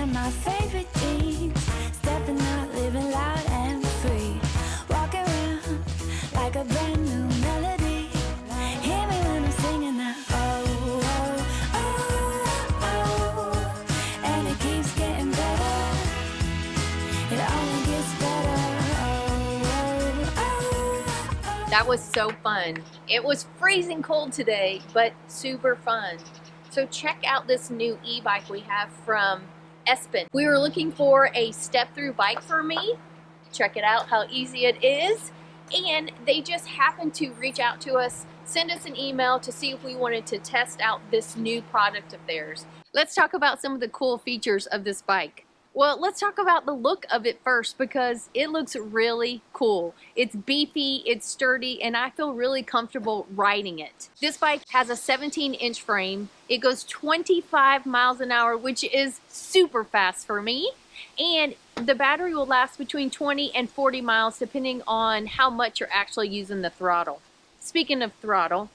on my favorite jeans, stepping out, living loud and free, walking around like a brand new melody. Hear me when I'm singing that oh, oh, oh, oh, and it keeps getting better. It only gets better. Oh, oh, oh. That was so fun. It was freezing cold today, but super fun. So check out this new e-bike we have from ESPIN. We were looking for a step-through bike for me. Check it out, how easy it is. And they just happened to reach out to us, send us an email to see if we wanted to test out this new product of theirs. Let's talk about some of the cool features of this bike. Well, let's talk about the look of it first because it looks really cool. It's beefy, it's sturdy, and I feel really comfortable riding it. This bike has a 17-inch frame. It goes 25 miles an hour, which is super fast for me. And the battery will last between 20 and 40 miles depending on how much you're actually using the throttle. Speaking of throttle,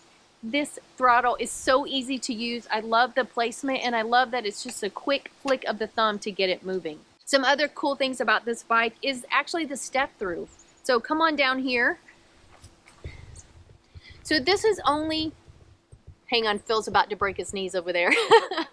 this throttle is so easy to use. I love the placement and I love that it's just a quick flick of the thumb to get it moving. Some other cool things about this bike is actually the step through. So come on down here. So this is only, hang on, Phil's about to break his knees over there.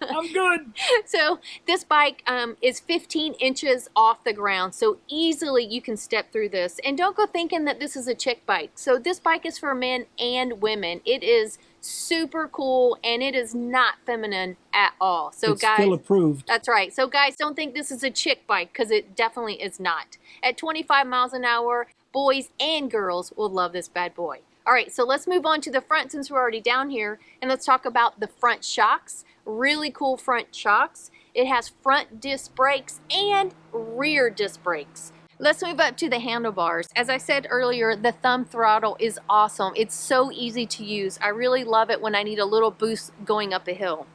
I'm good. So this bike is 15 inches off the ground, so easily you can step through this. And don't go thinking that this is a chick bike. So this bike is for men and women. It is super cool and it is not feminine at all. So it's guys, still approved. That's right. So guys, don't think this is a chick bike because it definitely is not. At 25 miles an hour, boys and girls will love this bad boy. All right, so let's move on to the front since we're already down here, and let's talk about the front shocks. Really cool front shocks. It has front disc brakes and rear disc brakes. Let's move up to the handlebars. As I said earlier, the thumb throttle is awesome. It's so easy to use. I really love it when I need a little boost going up a hill.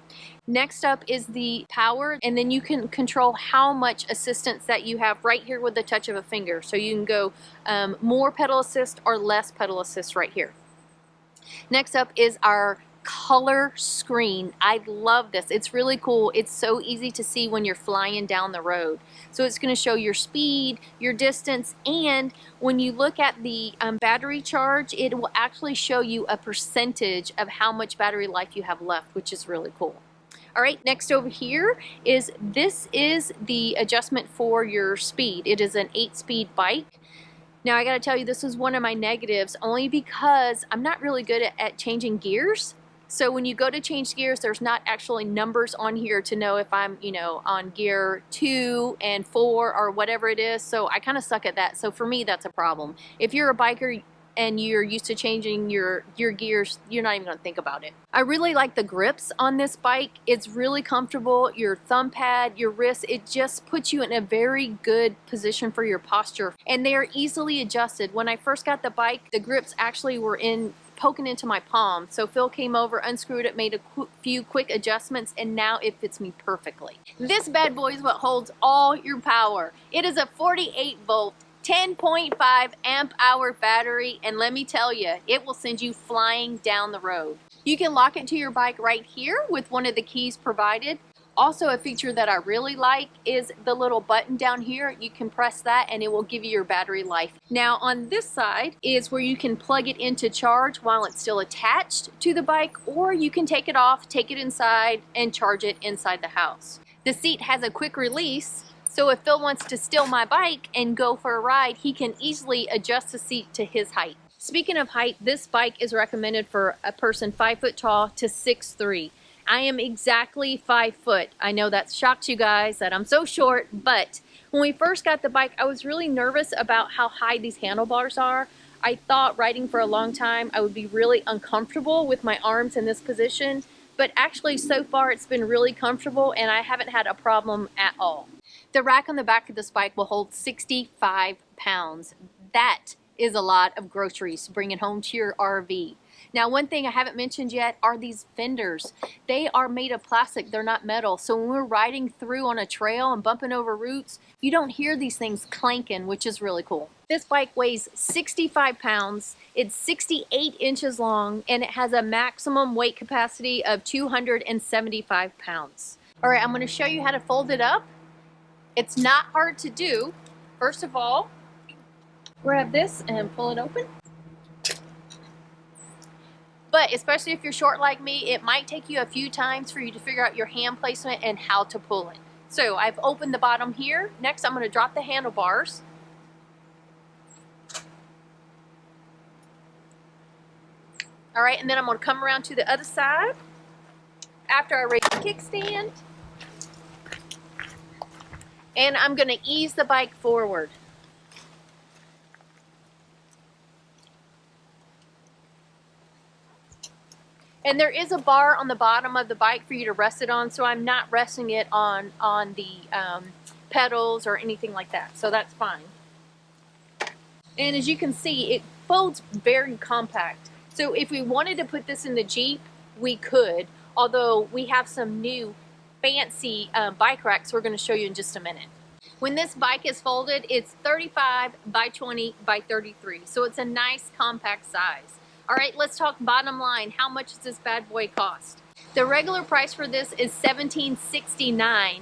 Next up is the power, and then you can control how much assistance that you have right here with the touch of a finger. So you can go more pedal assist or less pedal assist right here. Next up is our color screen. I love this. It's really cool. It's so easy to see when you're flying down the road. So it's going to show your speed, your distance, and when you look at the battery charge, it will actually show you a percentage of how much battery life you have left, which is really cool. All right, next over here is the adjustment for your speed. It is an 8-speed bike. Now I gotta tell you, this is one of my negatives only because I'm not really good at changing gears. So when you go to change gears, there's not actually numbers on here to know if I'm, on gear 2 and 4 or whatever it is. So I kind of suck at that. So for me, that's a problem. If you're a biker and you're used to changing your gears, you're not even gonna think about it. I really like the grips on this bike. It's really comfortable. Your thumb pad, your wrist, it just puts you in a very good position for your posture. And they are easily adjusted. When I first got the bike, the grips actually were poking into my palm. So Phil came over, unscrewed it, made a few quick adjustments, and now it fits me perfectly. This bad boy is what holds all your power. It is a 48 volt, 10.5 amp hour battery, and let me tell you, it will send you flying down the road. You can lock it to your bike right here with one of the keys provided. Also, a feature that I really like is the little button down here. You can press that and it will give you your battery life. Now on this side is where you can plug it into charge while it's still attached to the bike, or you can take it off, take it inside, and charge it inside the house. The seat has a quick release, so if Phil wants to steal my bike and go for a ride, he can easily adjust the seat to his height. Speaking of height, this bike is recommended for a person 5 foot tall to 6'3". I am exactly 5 foot. I know that shocked you guys that I'm so short, but when we first got the bike, I was really nervous about how high these handlebars are. I thought riding for a long time, I would be really uncomfortable with my arms in this position, but actually so far it's been really comfortable and I haven't had a problem at all. The rack on the back of this bike will hold 65 pounds. That is a lot of groceries to bring it home to your RV. Now, one thing I haven't mentioned yet are these fenders. They are made of plastic, they're not metal. So when we're riding through on a trail and bumping over roots, you don't hear these things clanking, which is really cool. This bike weighs 65 pounds, it's 68 inches long, and it has a maximum weight capacity of 275 pounds. All right, I'm gonna show you how to fold it up It's not hard to do. First of all, grab this and pull it open. But especially if you're short like me, it might take you a few times for you to figure out your hand placement and how to pull it. So I've opened the bottom here. Next, I'm going to drop the handlebars. All right, and then I'm going to come around to the other side after I raise the kickstand. And I'm going to ease the bike forward. And there is a bar on the bottom of the bike for you to rest it on, so I'm not resting it on the pedals or anything like that, so that's fine. And as you can see, it folds very compact. So if we wanted to put this in the Jeep, we could, although we have some new fancy bike racks we're going to show you in just a minute. When this bike is folded, it's 35 by 20 by 33, so it's a nice compact size. All right, let's talk bottom line. How much does this bad boy cost? The regular price for this is $17.69,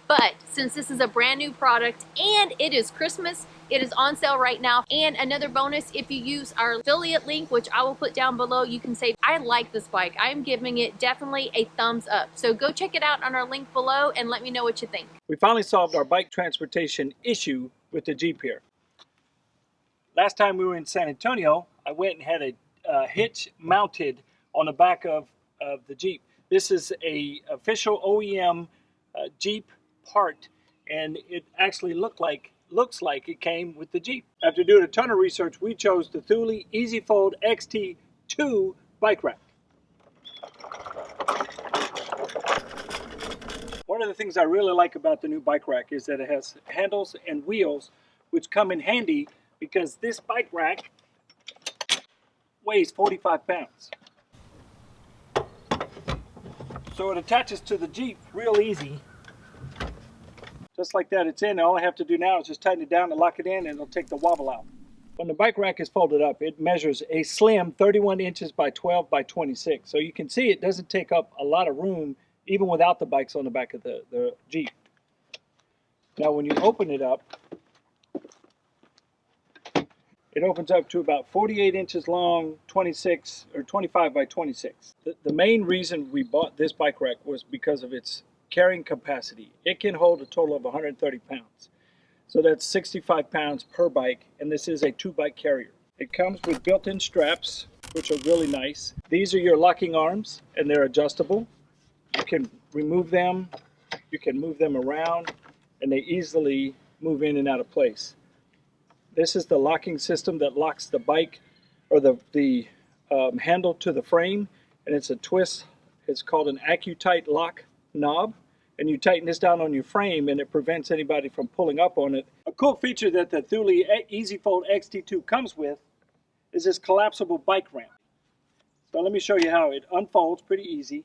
but since this is a brand new product and it is Christmas, it is on sale right now. And another bonus, if you use our affiliate link, which I will put down below, you can save. I like this bike. I'm giving it definitely a thumbs up. So go check it out on our link below and let me know what you think. We finally solved our bike transportation issue with the Jeep here. Last time we were in San Antonio, I went and had a hitch mounted on the back of the Jeep. This is a official OEM Jeep part, and it actually looks like it came with the Jeep. After doing a ton of research, we chose the Thule EasyFold XT2 bike rack. One of the things I really like about the new bike rack is that it has handles and wheels, which come in handy because this bike rack weighs 45 pounds. So it attaches to the Jeep real easy. Just like that, it's in. All I have to do now is just tighten it down and lock it in, and it'll take the wobble out. When the bike rack is folded up, it measures a slim 31 inches by 12 by 26. So you can see it doesn't take up a lot of room even without the bikes on the back of the Jeep. Now when you open it up, it opens up to about 48 inches long, 26 or 25 by 26. The main reason we bought this bike rack was because of its carrying capacity. It can hold a total of 130 pounds. So that's 65 pounds per bike, and this is a 2-bike carrier. It comes with built-in straps, which are really nice. These are your locking arms, and they're adjustable. You can remove them, you can move them around, and they easily move in and out of place. This is the locking system that locks the bike or the handle to the frame, and it's a twist. It's called an AccuTight lock knob, and you tighten this down on your frame and it prevents anybody from pulling up on it. A cool feature that the Thule EasyFold XT2 comes with is this collapsible bike ramp. So let me show you how it unfolds pretty easy,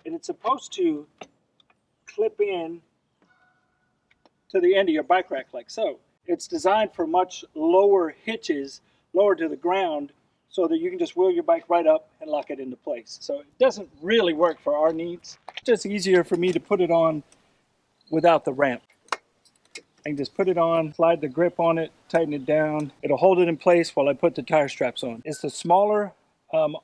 and it's supposed to clip in to the end of your bike rack like so. It's designed for much lower hitches, lower to the ground, so that you can just wheel your bike right up and lock it into place. So it doesn't really work for our needs. It's just easier for me to put it on without the ramp. I can just put it on, slide the grip on it, tighten it down. It'll hold it in place while I put the tire straps on. It's the smaller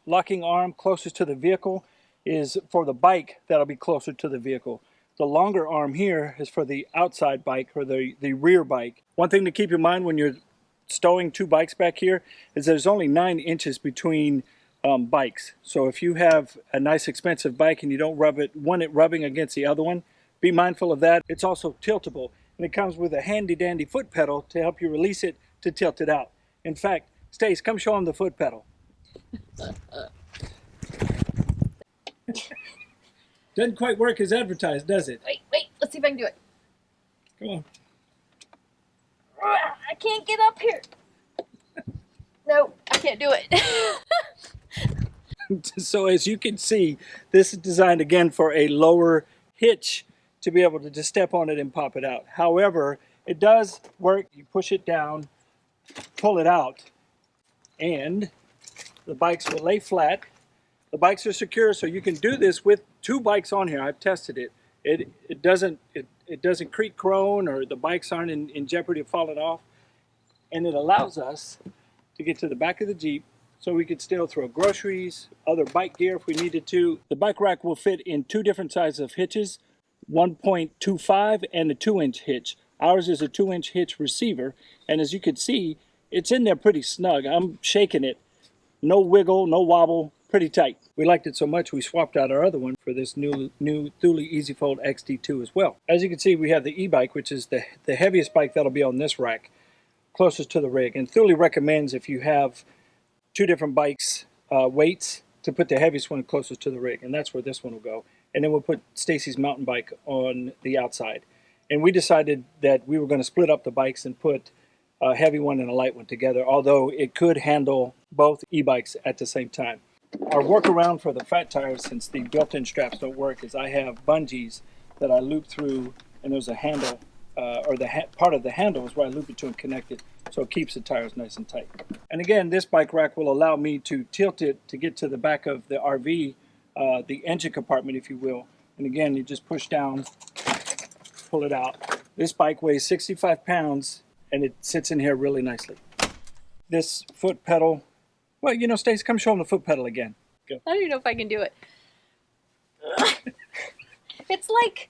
locking arm closest to the vehicle is for the bike that'll be closer to the vehicle. The longer arm here is for the outside bike or the rear bike. One thing to keep in mind when you're stowing 2 bikes back here is there's only 9 inches between bikes. So if you have a nice expensive bike and you don't want it rubbing against the other one, be mindful of that. It's also tiltable, and it comes with a handy dandy foot pedal to help you release it to tilt it out. In fact, Stace, come show them the foot pedal. Doesn't quite work as advertised, does it? Wait, let's see if I can do it. Come on. I can't get up here. No, I can't do it. So as you can see, this is designed again for a lower hitch to be able to just step on it and pop it out. However, it does work. You push it down, pull it out, and the bikes will lay flat. The bikes are secure, so you can do this with 2 bikes on here. I've tested it. It doesn't creak crone, or the bikes aren't in jeopardy of falling off. And it allows us to get to the back of the Jeep so we could still throw groceries, other bike gear if we needed to. The bike rack will fit in two different sizes of hitches, 1.25 and a 2-inch hitch. Ours is a 2-inch hitch receiver, and as you can see, it's in there pretty snug. I'm shaking it. No wiggle, no wobble, pretty tight. We liked it so much we swapped out our other one for this new Thule EasyFold XT2 as well. As you can see, we have the e-bike, which is the heaviest bike that'll be on this rack, closest to the rig. And Thule recommends, if you have two different bikes, weights, to put the heaviest one closest to the rig, and that's where this one will go. And then we'll put Stacy's mountain bike on the outside. And we decided that we were going to split up the bikes and put a heavy one and a light one together, although it could handle both e-bikes at the same time. Our workaround for the fat tires, since the built-in straps don't work, is I have bungees that I loop through, and there's a handle, or part of the handle is where I loop it to and connect it, so it keeps the tires nice and tight. And again, this bike rack will allow me to tilt it to get to the back of the RV, the engine compartment, if you will. And again, you just push down, pull it out. This bike weighs 65 pounds, and it sits in here really nicely. This foot pedal, well, you know, Stace, come show them the foot pedal again. Go. I don't even know if I can do it. It's like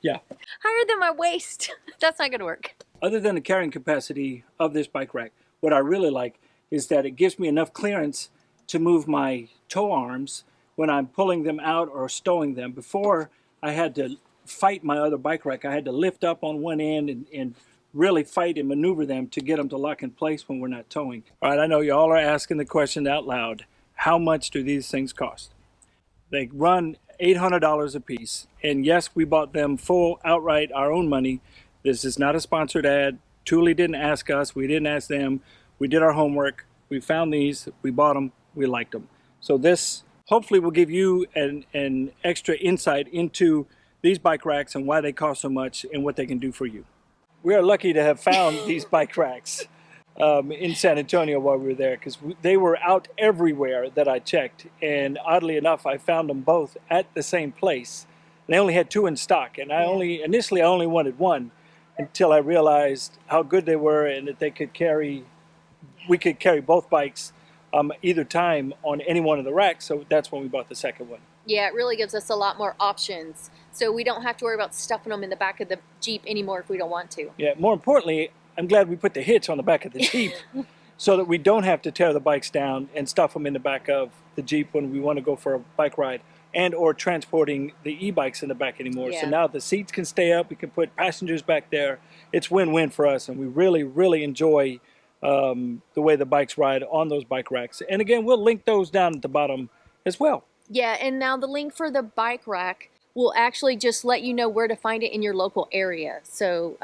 higher than my waist. That's not going to work. Other than the carrying capacity of this bike rack, what I really like is that it gives me enough clearance to move my tow arms when I'm pulling them out or stowing them. Before, I had to fight my other bike rack. I had to lift up on one end and really fight and maneuver them to get them to lock in place when we're not towing. All right, I know you all are asking the question out loud. How much do these things cost? They run $800 a piece. And yes, we bought them full outright, our own money. This is not a sponsored ad. Thule didn't ask us. We didn't ask them. We did our homework. We found these. We bought them. We liked them. So this hopefully will give you an extra insight into these bike racks and why they cost so much and what they can do for you. We are lucky to have found these bike racks in San Antonio while we were there, because they were out everywhere that I checked. And oddly enough, I found them both at the same place. They only had two in stock, and initially I only wanted one until I realized how good they were and that we could carry both bikes either time on any one of the racks. So that's when we bought the second one. Yeah, it really gives us a lot more options. So we don't have to worry about stuffing them in the back of the Jeep anymore if we don't want to. Yeah, more importantly, I'm glad we put the hitch on the back of the Jeep so that we don't have to tear the bikes down and stuff them in the back of the Jeep when we want to go for a bike ride, and or transporting the e-bikes in the back anymore. Yeah. So now the seats can stay up, we can put passengers back there. It's win-win for us, and we really, really enjoy the way the bikes ride on those bike racks. And again, we'll link those down at the bottom as well. Yeah, and now the link for the bike rack will actually just let you know where to find it in your local area. So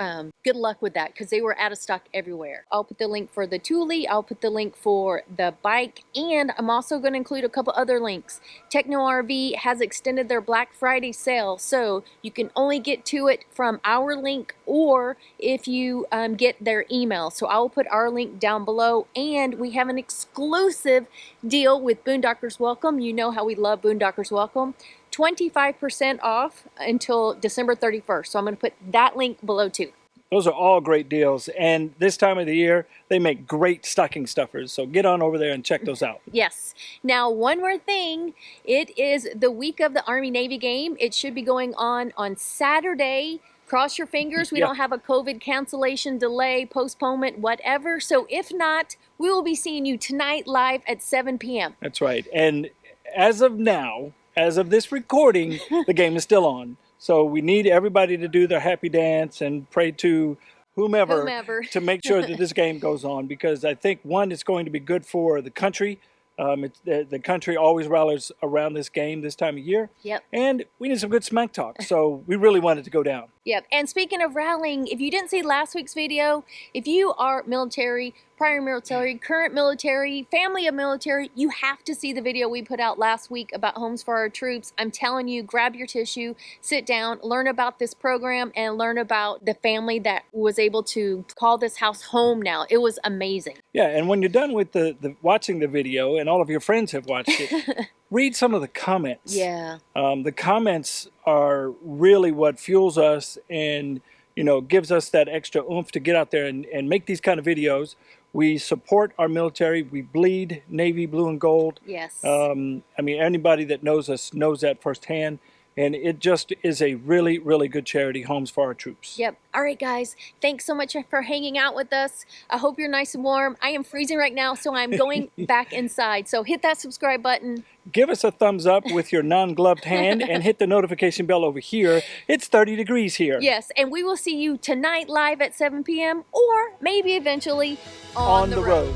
good luck with that, because they were out of stock everywhere. I'll put the link for the Thule, I'll put the link for the bike, and I'm also going to include a couple other links. Techno RV has extended their Black Friday sale, so you can only get to it from our link or if you get their email. So I'll put our link down below, and we have an exclusive deal with Boondockers Welcome. You know how we love Boondockers Welcome. 25% off until December 31st. So I'm going to put that link below too. Those are all great deals, and this time of the year they make great stocking stuffers, so get on over there and check those out. Yes. Now, one more thing. It is the week of the Army-Navy game. It should be going on Saturday. Cross your fingers we don't have a COVID cancellation, delay, postponement, whatever. So if not, we will be seeing you tonight live at 7 p.m. That's right. And as of now, as of this recording, the game is still on. So we need everybody to do their happy dance and pray to whomever. To make sure that this game goes on, because I think, one, it's going to be good for the country. The country always rallies around this game this time of year. Yep. And we need some good smack talk, so we really wanted to go down. Yep. And speaking of rallying, if you didn't see last week's video, if you are military, prior military, current military, family of military, you have to see the video we put out last week about Homes for Our Troops. I'm telling you, grab your tissue, sit down, learn about this program, and learn about the family that was able to call this house home now. It was amazing. Yeah, and when you're done with the watching the video, and and all of your friends have watched it, read some of the comments. Yeah. The comments are really what fuels us and, you know, gives us that extra oomph to get out there and make these kind of videos. We support our military. We bleed Navy blue and gold. Yes. I mean, anybody that knows us knows that firsthand. And it just is a really, really good charity, Homes for Our Troops. Yep. All right, guys. Thanks so much for hanging out with us. I hope you're nice and warm. I am freezing right now, so I'm going back inside. So hit that subscribe button. Give us a thumbs up with your non-gloved hand and hit the notification bell over here. It's 30 degrees here. Yes, and we will see you tonight live at 7 p.m. or maybe eventually on the road.